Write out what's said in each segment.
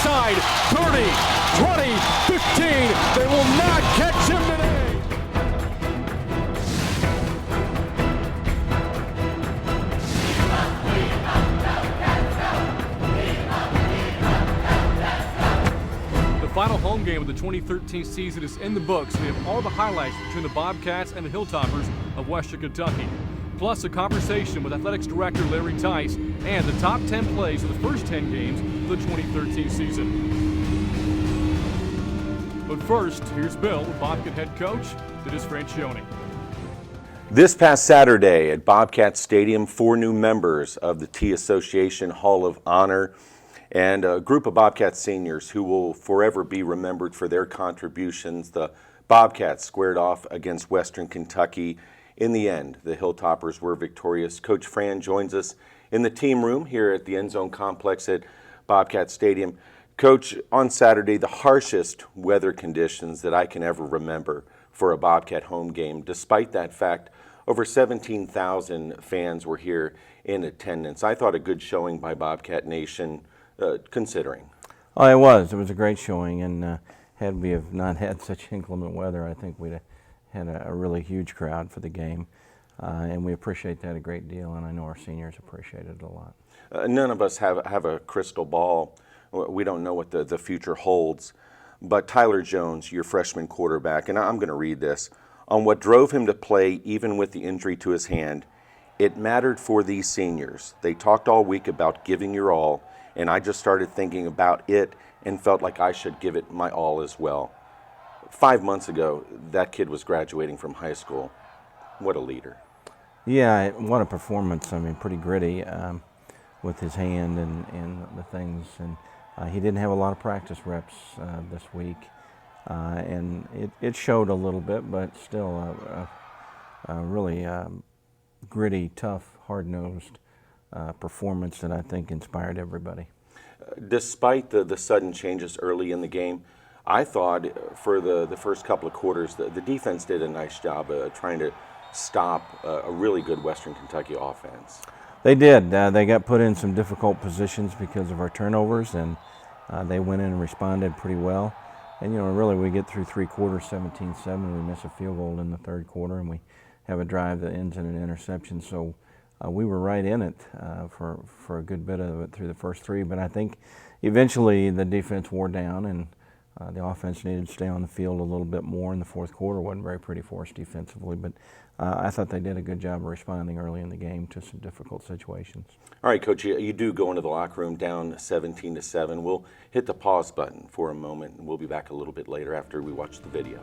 side. 30, 20, 15. They will not catch him today. The final home game of the 2013 season is in the books. We have all the highlights between the Bobcats and the Hilltoppers of Western Kentucky, plus a conversation with Athletics Director Larry Tice and the top 10 plays of the first 10 games of the 2013 season. But first, here's Bill with Bobcat head coach Dennis Francione. This past Saturday at Bobcat Stadium, 4 new members of the T Association Hall of Honor and a group of Bobcat seniors who will forever be remembered for their contributions. The Bobcats squared off against Western Kentucky. In the end, the Hilltoppers were victorious. Coach Fran joins us in the team room here at the End Zone Complex at Bobcat Stadium. Coach, on Saturday, the harshest weather conditions that I can ever remember for a Bobcat home game. Despite that fact, over 17,000 fans were here in attendance. I thought a good showing by Bobcat Nation, considering. Oh, it was a great showing, and had we have not had such inclement weather, I think we'd have had a really huge crowd for the game, and we appreciate that a great deal, and I know our seniors appreciate it a lot. None of us have a crystal ball. We don't know what the future holds, but Tyler Jones, your freshman quarterback, and I'm going to read this, on what drove him to play even with the injury to his hand, it mattered for these seniors. They talked all week about giving your all, and I just started thinking about it and felt like I should give it my all as well. 5 months ago, that kid was graduating from high school. What a leader. Yeah, what a performance. I mean, pretty gritty with his hand and the things. And he didn't have a lot of practice reps this week. And it showed a little bit, but still a really gritty, tough, hard-nosed performance that I think inspired everybody. Despite the sudden changes early in the game, I thought for the first couple of quarters, the defense did a nice job trying to stop a really good Western Kentucky offense. They did. They got put in some difficult positions because of our turnovers, and they went in and responded pretty well. And, really we get through 3 quarters, 17-7, we miss a field goal in the 3rd quarter, and we have a drive that ends in an interception. So we were right in it for a good bit of it through the first 3, but I think eventually the defense wore down, and the offense needed to stay on the field a little bit more in the 4th quarter. Wasn't very pretty for us defensively, but I thought they did a good job of responding early in the game to some difficult situations. All right, Coach, you do go into the locker room down 17-7. We'll hit the pause button for a moment, and we'll be back a little bit later after we watch the video.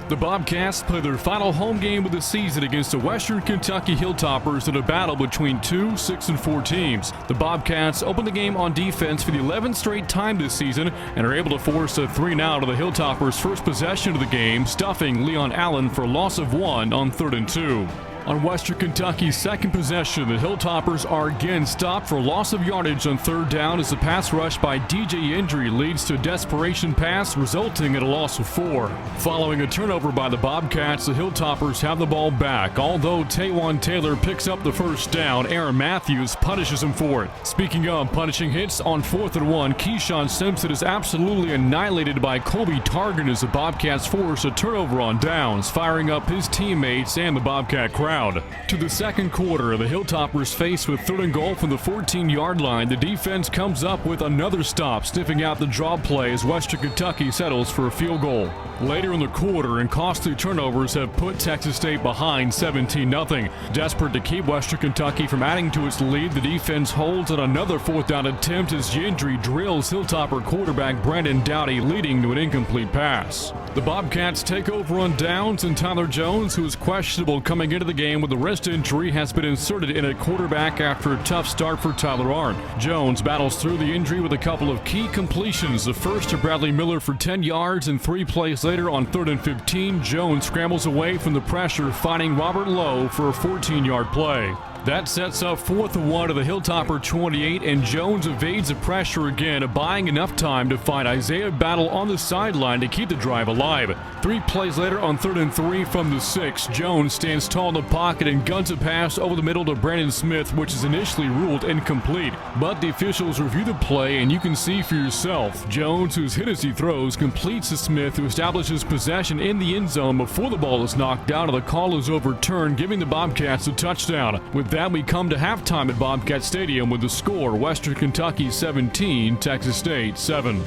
The Bobcats play their final home game of the season against the Western Kentucky Hilltoppers in a battle between 2 6-4 teams. The Bobcats open the game on defense for the 11th straight time this season and are able to force a 3-and-out of the Hilltoppers' first possession of the game, stuffing Leon Allen for a loss of 1 on 3rd and 2. On Western Kentucky's second possession, the Hilltoppers are again stopped for loss of yardage on 3rd down as the pass rush by DJ Indry leads to a desperation pass, resulting in a loss of 4. Following a turnover by the Bobcats, the Hilltoppers have the ball back. Although Taywan Taylor picks up the first down, Aaron Matthews punishes him for it. Speaking of punishing hits, on 4th and 1, Keyshawn Simpson is absolutely annihilated by Colby Targan as the Bobcats force a turnover on downs, firing up his teammates and the Bobcat crowd. To the 2nd quarter, the Hilltoppers faced with 3rd and goal from the 14-yard line. The defense comes up with another stop, sniffing out the draw play as Western Kentucky settles for a field goal. Later in the quarter, and costly turnovers have put Texas State behind 17-0. Desperate to keep Western Kentucky from adding to its lead, the defense holds on another 4th down attempt as Gentry drills Hilltopper quarterback Brandon Dowdy, leading to an incomplete pass. The Bobcats take over on downs, and Tyler Jones, who is questionable coming into the game with a wrist injury, has been inserted in at quarterback after a tough start for Tyler Arndt. Jones battles through the injury with a couple of key completions. The first to Bradley Miller for 10 yards, and 3 plays later on 3rd and 15, Jones scrambles away from the pressure, finding Robert Lowe for a 14-yard play. That sets up 4th and 1 to the Hilltopper 28, and Jones evades the pressure again, buying enough time to find Isaiah Battle on the sideline to keep the drive alive. 3 plays later on 3rd and 3 from the 6, Jones stands tall in the pocket and guns a pass over the middle to Brandon Smith, which is initially ruled incomplete. But the officials review the play, and you can see for yourself. Jones, who's hit as he throws, completes to Smith, who establishes possession in the end zone before the ball is knocked down and the call is overturned, giving the Bobcats a touchdown. With that, we come to halftime at Bobcat Stadium with the score: Western Kentucky 17, Texas State 7.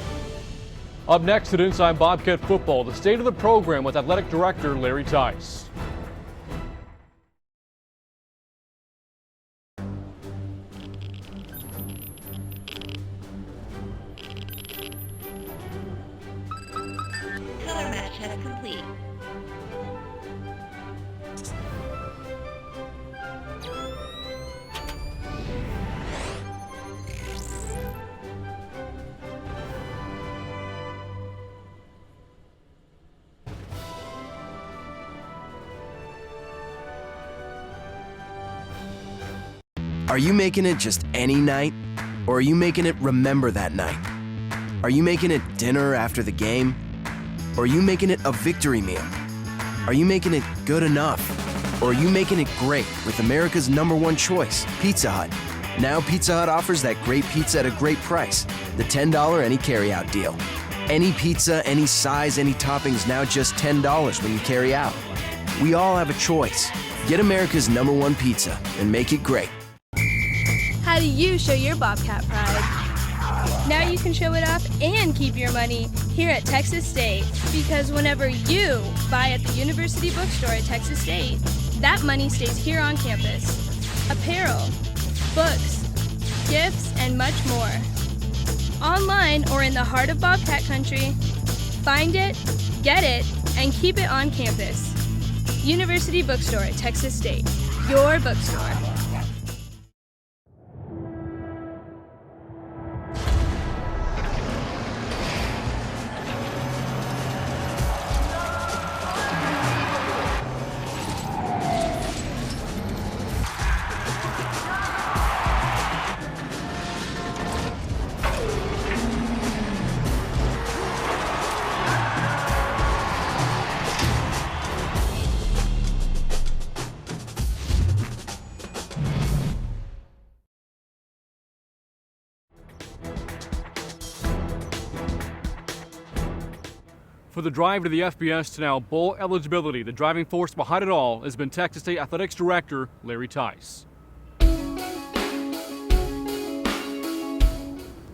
Up next at Inside Bobcat Football, the state of the program with Athletic Director Larry Tice. Color match has complete. Are you making it just any night? Or are you making it remember that night? Are you making it dinner after the game? Or are you making it a victory meal? Are you making it good enough? Or are you making it great with America's #1 choice, Pizza Hut? Now Pizza Hut offers that great pizza at a great price, the $10 any carryout deal. Any pizza, any size, any toppings, now just $10 when you carry out. We all have a choice. Get America's #1 pizza and make it great. How do you show your Bobcat pride? Now you can show it off and keep your money here at Texas State, because whenever you buy at the University Bookstore at Texas State, that money stays here on campus. Apparel, books, gifts, and much more. Online or in the heart of Bobcat country, find it, get it, and keep it on campus. University Bookstore at Texas State, your bookstore. For the drive to the FBS to now bowl eligibility, the driving force behind it all has been Texas State Athletics Director Larry Tice.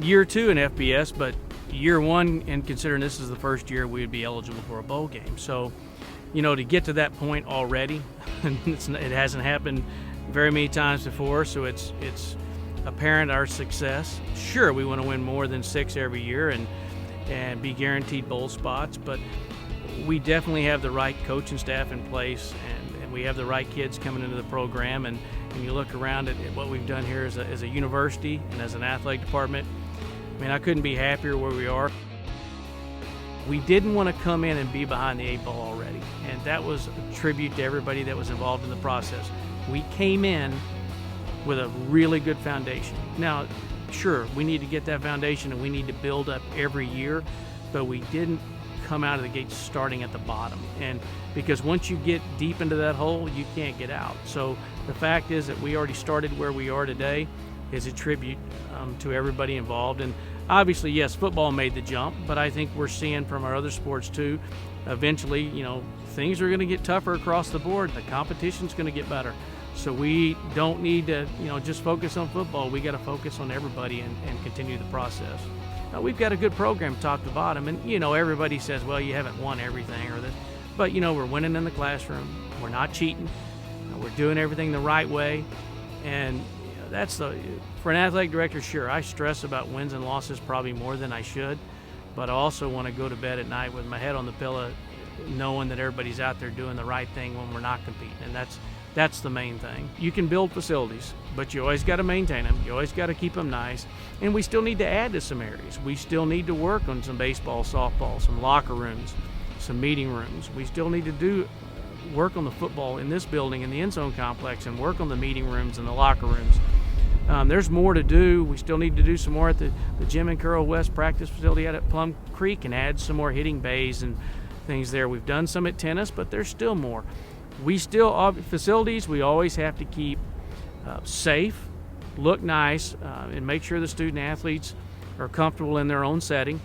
Year 2 in FBS, but year 1, and considering this is the first year we would be eligible for a bowl game. So, to get to that point already, it hasn't happened very many times before, so it's apparent our success. Sure, we want to win more than 6 every year and be guaranteed bowl spots, but we definitely have the right coaching staff in place, and we have the right kids coming into the program. And when you look around at what we've done here as a university and as an athletic department, I couldn't be happier where we are. We didn't want to come in and be behind the 8 ball already, and that was a tribute to everybody that was involved in the process. We came in with a really good foundation. Now, sure, we need to get that foundation and we need to build up every year, but we didn't come out of the gate starting at the bottom. And because once you get deep into that hole, you can't get out. So the fact is that we already started where we are today is a tribute to everybody involved. And obviously, yes, football made the jump, but I think we're seeing from our other sports too, eventually, things are going to get tougher across the board. The competition's going to get better. So we don't need to, just focus on football. We got to focus on everybody and continue the process. Now, we've got a good program top to bottom, and everybody says, well, you haven't won everything or this, but we're winning in the classroom. We're not cheating. We're doing everything the right way, and that's for an athletic director. Sure, I stress about wins and losses probably more than I should, but I also want to go to bed at night with my head on the pillow, knowing that everybody's out there doing the right thing when we're not competing, and that's the main thing. You can build facilities, but you always got to maintain them. You always got to keep them nice. And we still need to add to some areas. We still need to work on some baseball, softball, some locker rooms, some meeting rooms. We still need to do work on the football in this building, in the end zone complex, and work on the meeting rooms and the locker rooms. There's more to do. We still need to do some more at the Jim and Carol West practice facility out at Plum Creek and add some more hitting bays and things there. We've done some at tennis, but there's still more. Facilities we always have to keep safe, look nice, and make sure the student athletes are comfortable in their own setting.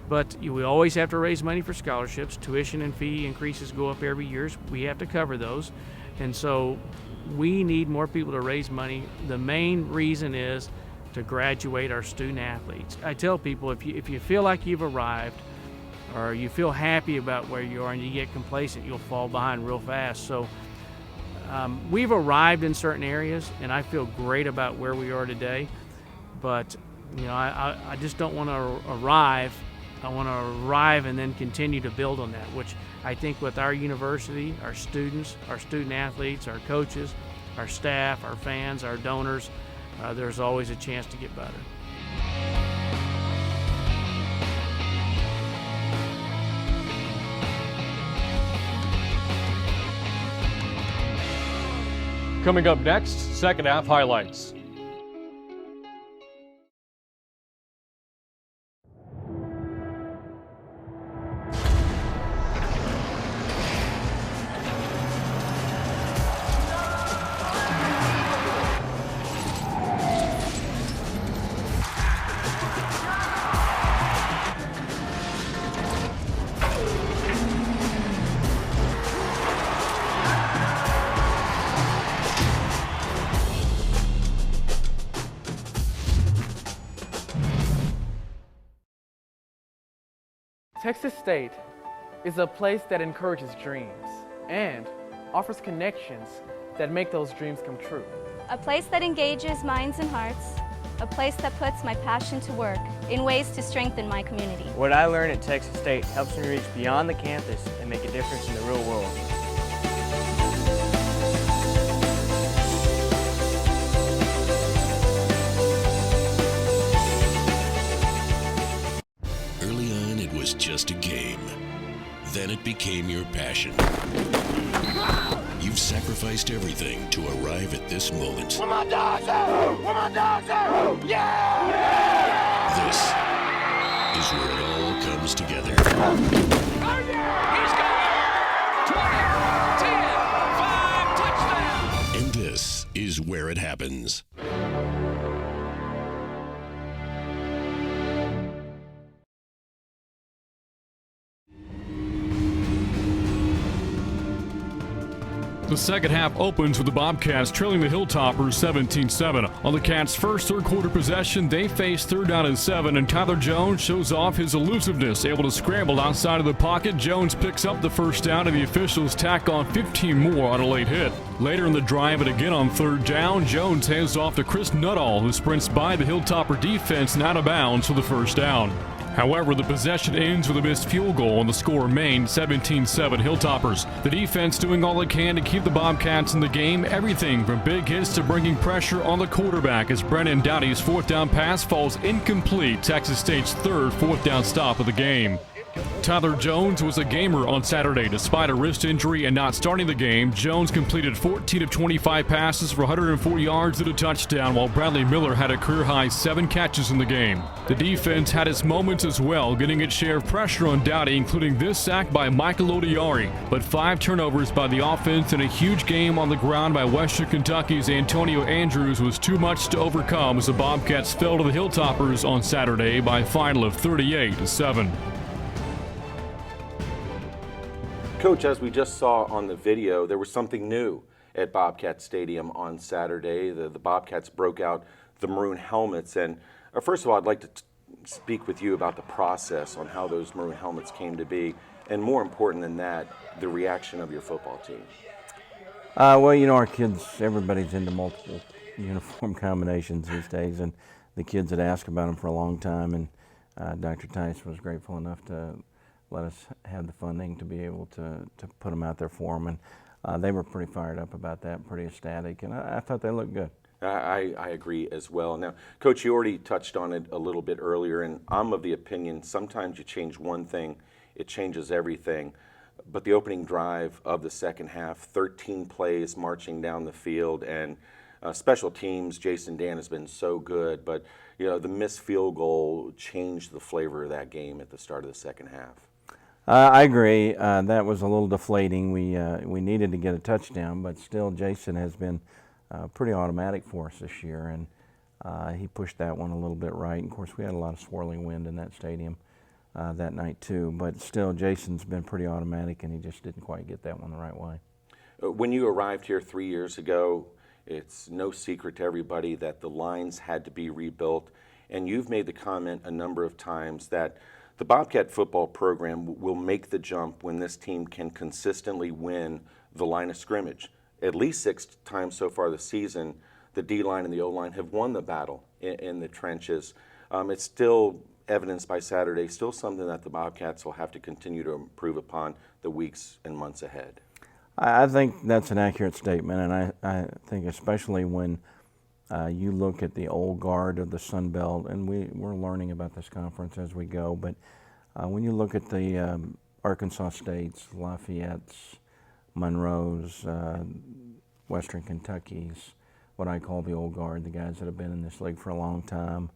But we always have to raise money for scholarships. Tuition and fee increases go up every year. We have to cover those. And so we need more people to raise money. The main reason is to graduate our student athletes. I tell people, if you feel like you've arrived or you feel happy about where you are and you get complacent, you'll fall behind real fast. So we've arrived in certain areas, and I feel great about where we are today. But I just don't want to arrive. I want to arrive and then continue to build on that, which I think with our university, our students, our student athletes, our coaches, our staff, our fans, our donors, there's always a chance to get better. Coming up next, second half highlights. Texas State is a place that encourages dreams and offers connections that make those dreams come true. A place that engages minds and hearts. A place that puts my passion to work in ways to strengthen my community. What I learned at Texas State helps me reach beyond the campus and make a difference in the real world. Just a game. Then it became your passion. You've sacrificed everything to arrive at this moment. Where my dogs at? Where my dogs at? Yeah! This is where it all comes together. Oh yeah! He's got it! 20, 10, 5, touchdown! And this is where it happens. The second half opens with the Bobcats trailing the Hilltoppers 17-7. On the Cats' first third-quarter possession, they face third down and 7, and Tyler Jones shows off his elusiveness. Able to scramble outside of the pocket, Jones picks up the first down, and the officials tack on 15 more on a late hit. Later in the drive and again on third down, Jones hands off to Chris Nuttall, who sprints by the Hilltopper defense and out of bounds for the first down. However, the possession ends with a missed field goal, and the score remained 17-7 Hilltoppers. The defense doing all it can to keep the Bobcats in the game, everything from big hits to bringing pressure on the quarterback as Brennan Dowdy's fourth down pass falls incomplete, Texas State's third fourth down stop of the game. Tyler Jones was a gamer on Saturday. Despite a wrist injury and not starting the game, Jones completed 14 of 25 passes for 104 yards and a touchdown, while Bradley Miller had a career-high 7 catches in the game. The defense had its moments as well, getting its share of pressure on Dowdy, including this sack by Michael Odiari, but 5 turnovers by the offense and a huge game on the ground by Western Kentucky's Antonio Andrews was too much to overcome as the Bobcats fell to the Hilltoppers on Saturday by a final of 38-7. Coach, as we just saw on the video, there was something new at Bobcat Stadium on Saturday. The Bobcats broke out the maroon helmets. And first of all, I'd like to speak with you about the process on how those maroon helmets came to be. And more important than that, the reaction of your football team. Well, you know, our kids, everybody's into multiple uniform combinations these days. And the kids had asked about them for a long time. And Dr. Tice was grateful enough to let us have the funding to be able to put them out there for them. And they were pretty fired up about that, pretty ecstatic, and I thought they looked good. I agree as well. Now, Coach, you already touched on it a little bit earlier, and I'm of the opinion sometimes you change one thing, it changes everything. but the opening drive of the second half, 13 plays marching down the field, and special teams, Jason Dan has been so good, but the missed field goal changed the flavor of that game at the start of the second half. I agree. That was a little deflating. We needed to get a touchdown, but still, Jason has been pretty automatic for us this year, and he pushed that one a little bit right. And of course, we had a lot of swirling wind in that stadium that night too. But still, Jason's been pretty automatic, and he just didn't quite get that one the right way. When you arrived here 3 years ago, it's no secret to everybody that the lines had to be rebuilt, and you've made the comment a number of times that the Bobcat football program will make the jump when this team can consistently win the line of scrimmage. At least 6 times so far this season, the D-line and the O-line have won the battle in the trenches. It's still evidenced by Saturday, still something that the Bobcats will have to continue to improve upon the weeks and months ahead. I think that's an accurate statement, and I think especially when you look at the old guard of the Sun Belt, and we're learning about this conference as we go, but when you look at the Arkansas States, Lafayette's, Monroe's, Western Kentucky's, what I call the old guard, the guys that have been in this league for a long time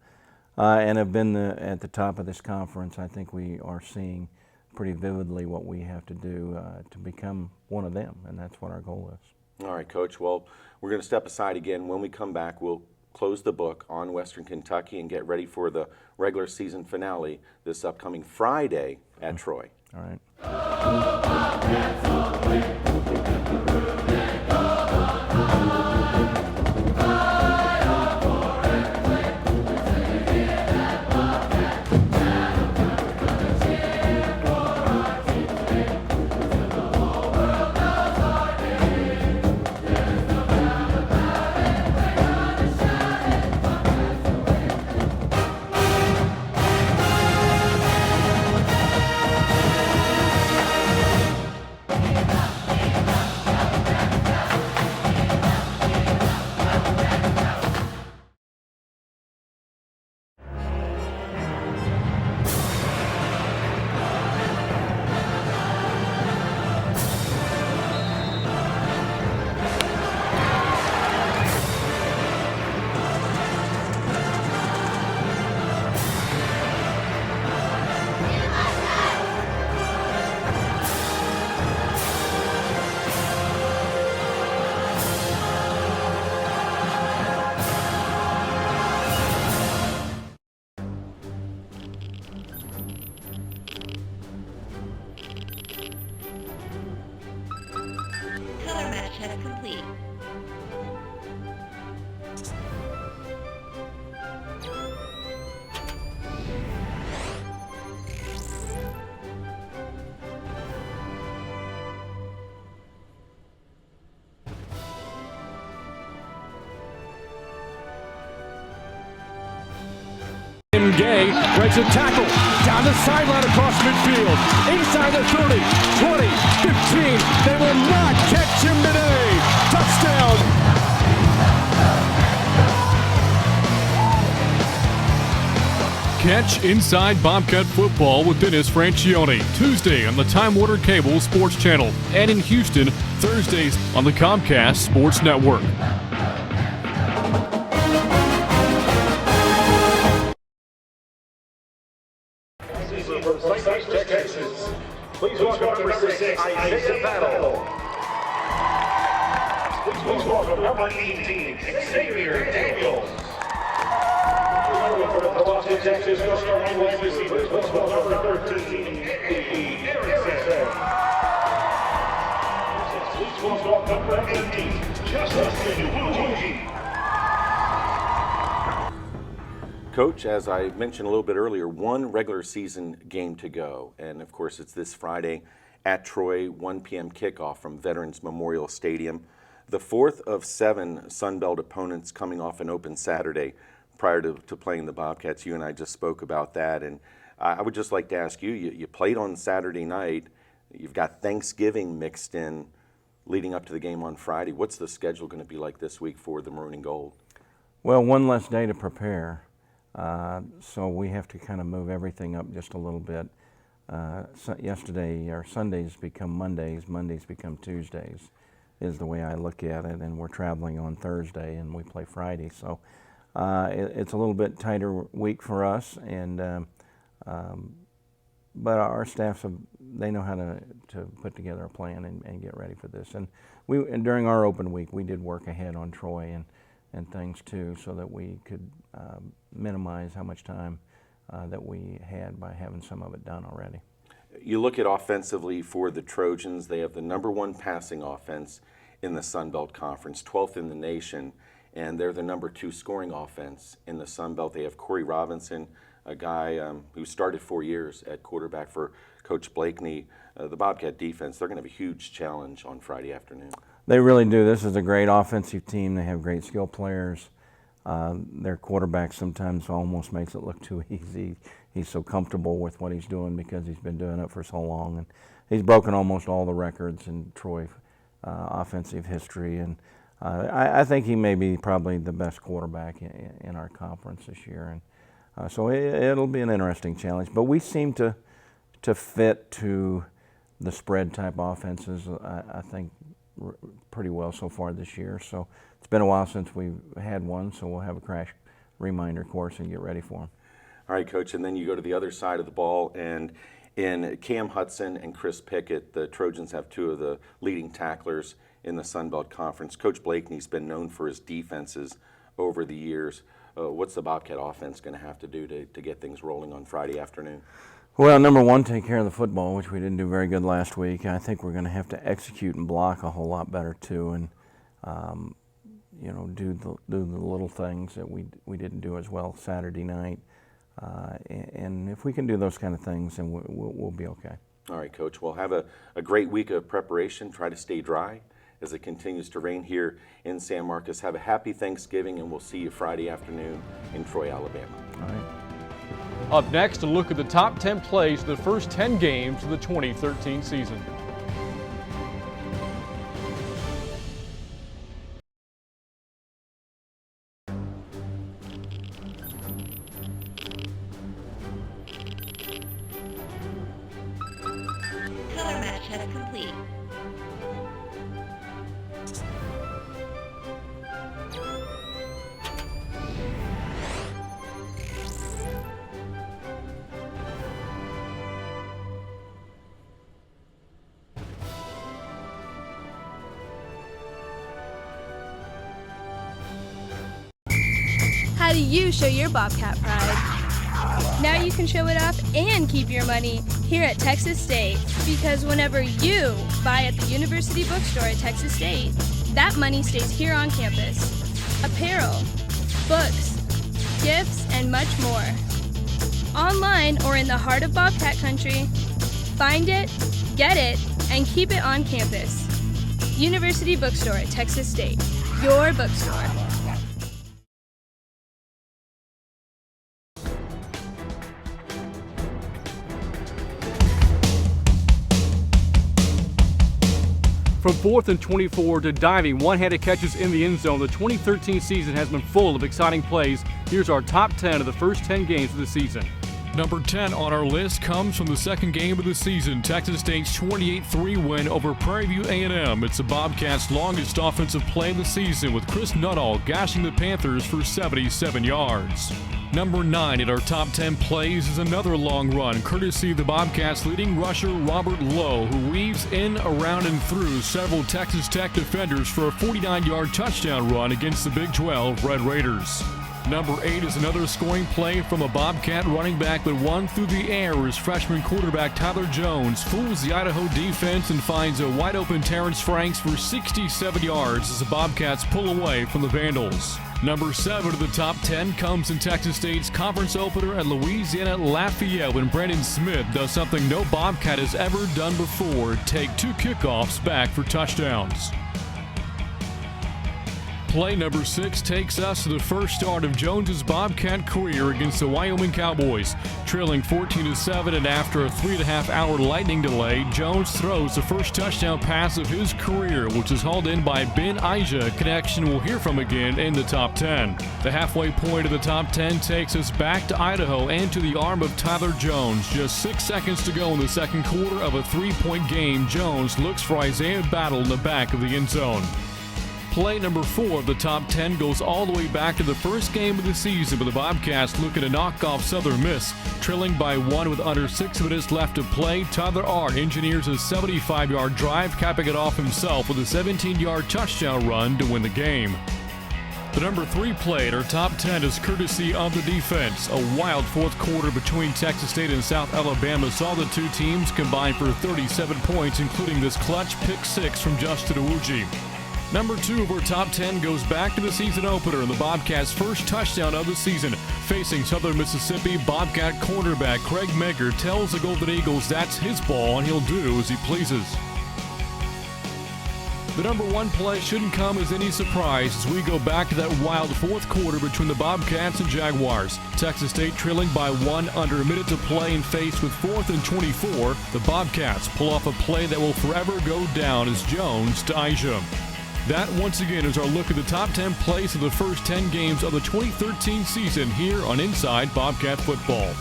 and have been at the top of this conference, I think we are seeing pretty vividly what we have to do to become one of them, and that's what our goal is. All right, Coach. Well, we're going to step aside again. When we come back, we'll close the book on Western Kentucky and get ready for the regular season finale this upcoming Friday at Troy. All right. Gay breaks a tackle down the sideline across midfield, inside the 30, 20, 15. They will not catch him today. Touchdown. Catch Inside Bobcat Football with Dennis Franchione, Tuesday on the Time Warner Cable Sports Channel, and in Houston, Thursdays on the Comcast Sports Network. Texas. Please welcome number 6, Isaiah Battle. Please welcome number 18, Xavier Daniels. For the Boston, Texas, no starting wide receivers. Please welcome number 13, Eddie Erickson. Please welcome number 18, Justin Wuji. Coach, as I mentioned a little bit earlier, one regular season game to go. And of course, it's this Friday at Troy, 1 p.m. kickoff from Veterans Memorial Stadium. The fourth of 7 Sun Belt opponents coming off an open Saturday prior to playing the Bobcats. You and I just spoke about that. And I would just like to ask you, you played on Saturday night. You've got Thanksgiving mixed in leading up to the game on Friday. What's the schedule going to be like this week for the Maroon and Gold? Well, one less day to prepare. So we have to kind of move everything up just a little bit. yesterday, or Sundays become Mondays, Mondays become Tuesdays, is the way I look at it. And we're traveling on Thursday, and we play Friday. So it's a little bit tighter week for us, and but our staffs they know how to put together a plan and get ready for this. And during our open week, we did work ahead on Troy and things too, so that we could minimize how much time that we had by having some of it done already. You look at offensively for the Trojans, they have the #1 passing offense in the Sun Belt Conference, 12th in the nation, and they're the #2 scoring offense in the Sun Belt. They have Corey Robinson, a guy who started 4 years at quarterback for Coach Blakeney. The Bobcat defense, they're going to have a huge challenge on Friday afternoon. They really do. This is a great offensive team. They have great skill players. Their quarterback sometimes almost makes it look too easy. He's so comfortable with what he's doing because he's been doing it for so long. And he's broken almost all the records in Troy offensive history. And I think he may be probably the best quarterback in our conference this year. And so it'll be an interesting challenge. But we seem to fit to the spread type offenses, I think, pretty well so far this year. So it's been a while since we've had one, so we'll have a crash reminder course and get ready for them. All right, Coach, and then you go to the other side of the ball, and in Cam Hudson and Chris Pickett, the Trojans have two of the leading tacklers in the Sun Belt Conference. Coach Blakeney's been known for his defenses over the years. What's the Bobcat offense going to have to do to get things rolling on Friday afternoon? Well, #1, take care of the football, which we didn't do very good last week. I think we're going to have to execute and block a whole lot better too, and do the little things that we didn't do as well Saturday night. And if we can do those kind of things, then we'll be okay. All right, Coach. We'll have a great week of preparation. Try to stay dry as it continues to rain here in San Marcos. Have a happy Thanksgiving, and we'll see you Friday afternoon in Troy, Alabama. All right. Up next, a look at the top 10 plays of the first 10 games of the 2013 season. Color match has complete. How do you show your Bobcat pride? Now you can show it off and keep your money here at Texas State, because whenever you buy at the University Bookstore at Texas State, that money stays here on campus. Apparel, books, gifts, and much more. Online or in the heart of Bobcat country, find it, get it, and keep it on campus. University Bookstore at Texas State, your bookstore. From 4th and 24 to diving one-handed catches in the end zone, the 2013 season has been full of exciting plays. Here's our top 10 of the first 10 games of the season. Number 10 on our list comes from the second game of the season, Texas State's 28-3 win over Prairie View A&M. It's the Bobcats' longest offensive play of the season, with Chris Nuttall gashing the Panthers for 77 yards. Number 9 at our top 10 plays is another long run, courtesy of the Bobcats' leading rusher Robert Lowe, who weaves in, around, and through several Texas Tech defenders for a 49-yard touchdown run against the Big 12 Red Raiders. Number 8 is another scoring play from a Bobcat running back that won through the air as freshman quarterback Tyler Jones fools the Idaho defense and finds a wide-open Terrence Franks for 67 yards as the Bobcats pull away from the Vandals. Number 7 of the top 10 comes in Texas State's conference opener at Louisiana Lafayette, when Brandon Smith does something no Bobcat has ever done before: take 2 kickoffs back for touchdowns. Play number 6 takes us to the first start of Jones's Bobcat career against the Wyoming Cowboys. Trailing 14-7 and after a 3.5-hour lightning delay, Jones throws the first touchdown pass of his career, which is hauled in by Ben Ija, a connection we'll hear from again in the top 10. The halfway point of the top 10 takes us back to Idaho and to the arm of Tyler Jones. Just 6 seconds to go in the second quarter of a 3-point game. Jones looks for Isaiah Battle in the back of the end zone. Play number 4 of the top 10 goes all the way back to the first game of the season, with the Bobcats looking to knock off Southern Miss. Trailing by 1 with under 6 minutes left to play, Tyler R. engineers a 75-yard drive, capping it off himself with a 17-yard touchdown run to win the game. The number 3 play at our top 10 is courtesy of the defense. A wild fourth quarter between Texas State and South Alabama saw the two teams combine for 37 points, including this clutch pick 6 from Justin Awuji. Number 2 of our top 10 goes back to the season opener and the Bobcats' first touchdown of the season. Facing Southern Mississippi, Bobcat cornerback Craig Megger tells the Golden Eagles that's his ball and he'll do as he pleases. The number 1 play shouldn't come as any surprise as we go back to that wild fourth quarter between the Bobcats and Jaguars. Texas State trailing by 1 under a minute to play and faced with 4th and 24. The Bobcats pull off a play that will forever go down as Jones to Ija. That, once again, is our look at the top 10 plays of the first 10 games of the 2013 season here on Inside Bobcat Football.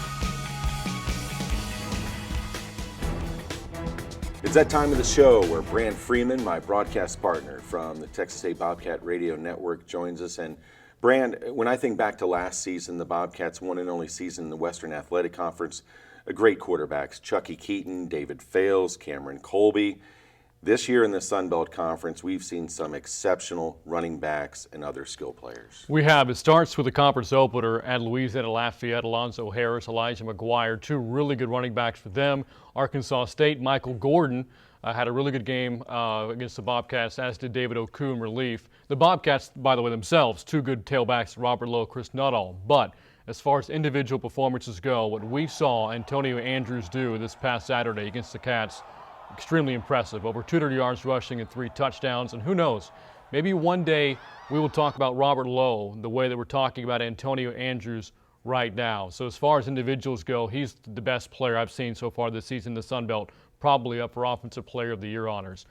It's that time of the show where Brand Freeman, my broadcast partner from the Texas State Bobcat Radio Network, joins us. And Brand, when I think back to last season, the Bobcats' one and only season in the Western Athletic Conference, great quarterbacks, Chucky Keaton, David Fales, Cameron Colby. This year in the Sun Belt Conference, we've seen some exceptional running backs and other skill players. We have. It starts with the conference opener at Louisiana Lafayette. Alonzo Harris, Elijah McGuire, 2 really good running backs for them. Arkansas State, Michael Gordon had a really good game against the Bobcats, as did David Oku in relief. The Bobcats, by the way, themselves, 2 good tailbacks, Robert Lowe, Chris Nuttall. But as far as individual performances go, what we saw Antonio Andrews do this past Saturday against the Cats, extremely impressive. Over 200 yards rushing and 3 touchdowns. And who knows, maybe one day we will talk about Robert Lowe the way that we're talking about Antonio Andrews right now. So as far as individuals go, he's the best player I've seen so far this season in the Sun Belt, probably up for Offensive Player of the Year honors.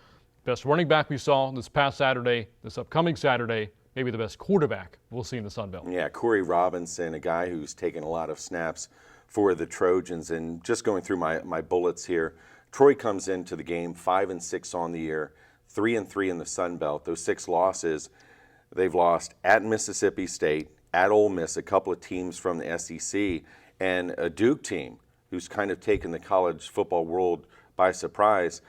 Best running back we saw this past Saturday, this upcoming Saturday, maybe the best quarterback we'll see in the Sun Belt. Yeah, Corey Robinson, a guy who's taken a lot of snaps for the Trojans. And just going through my bullets here, Troy comes into the game 5-6 on the year, 3-3 in the Sun Belt. Those 6 losses, they've lost at Mississippi State, at Ole Miss, a couple of teams from the SEC, and a Duke team who's kind of taken the college football world by surprise.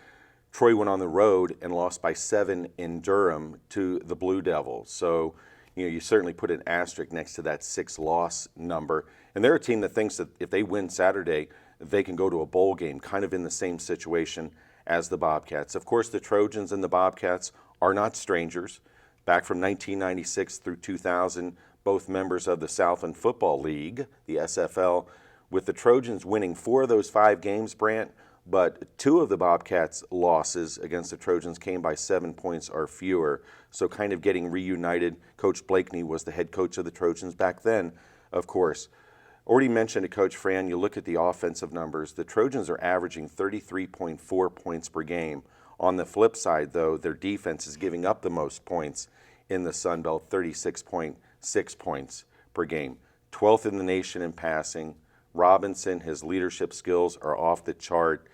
Troy went on the road and lost by 7 in Durham to the Blue Devils. So, you certainly put an asterisk next to that 6-loss number. And they're a team that thinks that if they win Saturday, they can go to a bowl game, kind of in the same situation as the Bobcats. Of course, the Trojans and the Bobcats are not strangers. Back from 1996 through 2000, both members of the Southland Football League, the SFL, with the Trojans winning 4 of those 5 games, Brant, but 2 of the Bobcats' losses against the Trojans came by 7 points or fewer, so kind of getting reunited. Coach Blakeney was the head coach of the Trojans back then, of course. Already mentioned to Coach Fran, you look at the offensive numbers, the Trojans are averaging 33.4 points per game. On the flip side, though, their defense is giving up the most points in the Sun Belt, 36.6 points per game. 12th in the nation in passing. Robinson, his leadership skills are off the chart.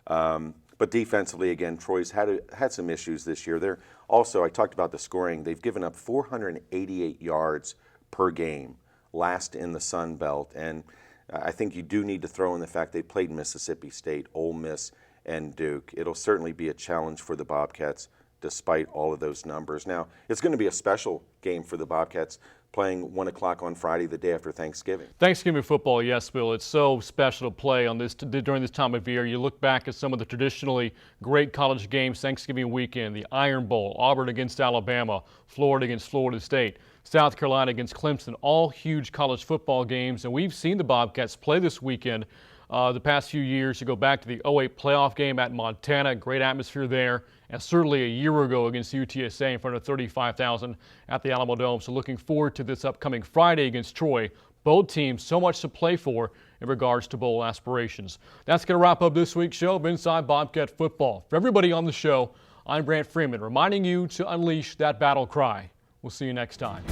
But defensively, again, Troy's had some issues this year. They're also, I talked about the scoring, they've given up 488 yards per game, last in the Sun Belt. And I think you do need to throw in the fact they played Mississippi State, Ole Miss, and Duke. It'll certainly be a challenge for the Bobcats despite all of those numbers. Now, it's going to be a special game for the Bobcats, playing 1 o'clock on Friday, the day after Thanksgiving. Thanksgiving football, yes, Bill. It's so special to play on this during this time of year. You look back at some of the traditionally great college games Thanksgiving weekend, the Iron Bowl, Auburn against Alabama, Florida against Florida State, South Carolina against Clemson, all huge college football games. And we've seen the Bobcats play this weekend the past few years. You go back to the 08 playoff game at Montana, great atmosphere there, and certainly a year ago against UTSA in front of 35,000 at the Alamo Dome. So looking forward to this upcoming Friday against Troy. Both teams so much to play for in regards to bowl aspirations. That's going to wrap up this week's show of Inside Bobcat Football. For everybody on the show, I'm Brant Freeman, reminding you to unleash that battle cry. We'll see you next time.